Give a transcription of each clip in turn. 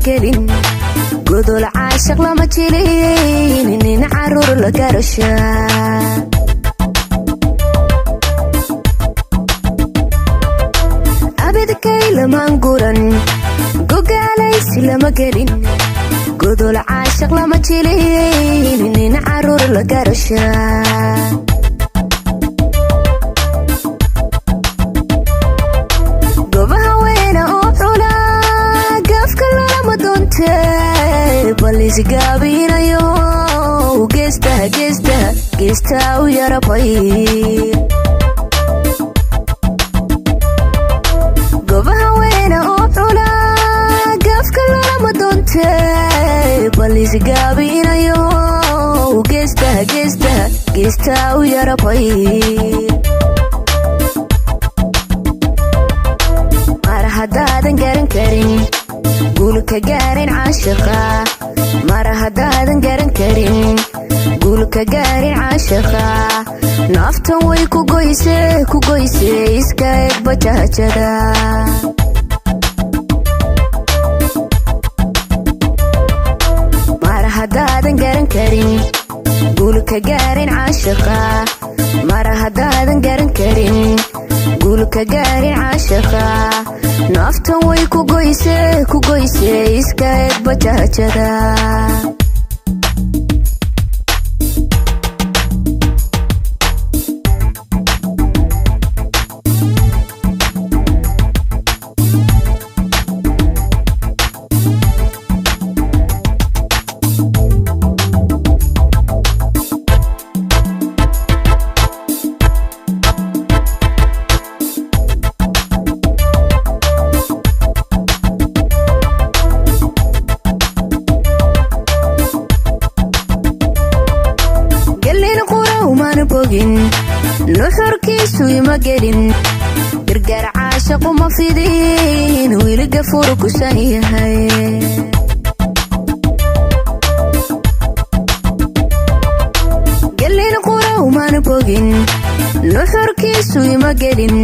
gelin godol caashaq lama jilin nin caruur la garashaa abidkay lamaan guran gogaalaysi lama gelin godol caashaq lama jilin nin caruur la garashaa balisi gaabinayo geesta u yarabay gobaha weyna oo xula gaafka lama doonte balisi gaabinayo geesta u yarabay mar haddaadan garan karin guulka gaarin caashiqa mar haddaadan garan karin guulka gaarin caashiqa naftan way ku goyse iska eg bajaajada mar haddaadan garan karin guulka gaarin caashiqa mar haddaadan garan karin guulka gaarin caashiqa naftan way ku goyse iska eg bajaajada nuxurkiisu ima gelin gargaar caashaqu ma fidin wili gafuur kusan yahay gelin quraw maan bogin nuxurkiisu ima gelin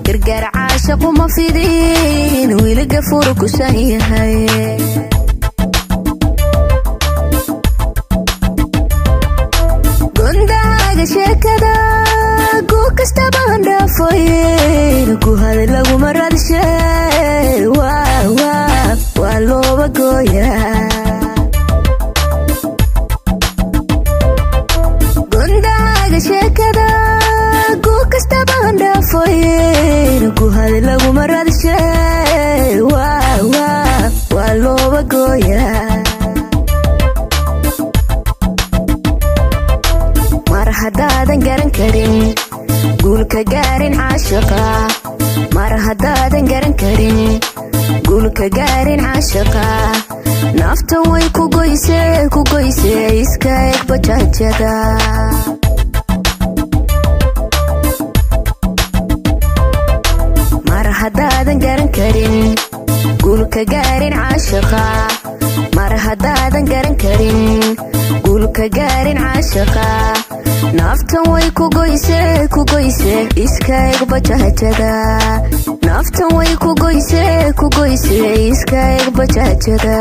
gargaar caashaqu ma fidin wili gafuur kusan yahay sheekada guu kastaba handhaafoyn ku hada laguma radshe waa looba gooyaa gondaaga sheekada guu kastaba handhaafoyn ku hada laguma radshe waa looba gooyaa haddaadan garan karin guulka gaarin caashiqa mar haddaadan garan karin guulka gaarin caashiqa naftan way ku goyse iska eg bajaajada mar haddaadan garan karin guulka gaarin caashiqa mar haddaadan garan karin guulka gaarin caashiqa naftan way ku goyse iska eg bajaajada naftan way ku goyse iska eg bajaajada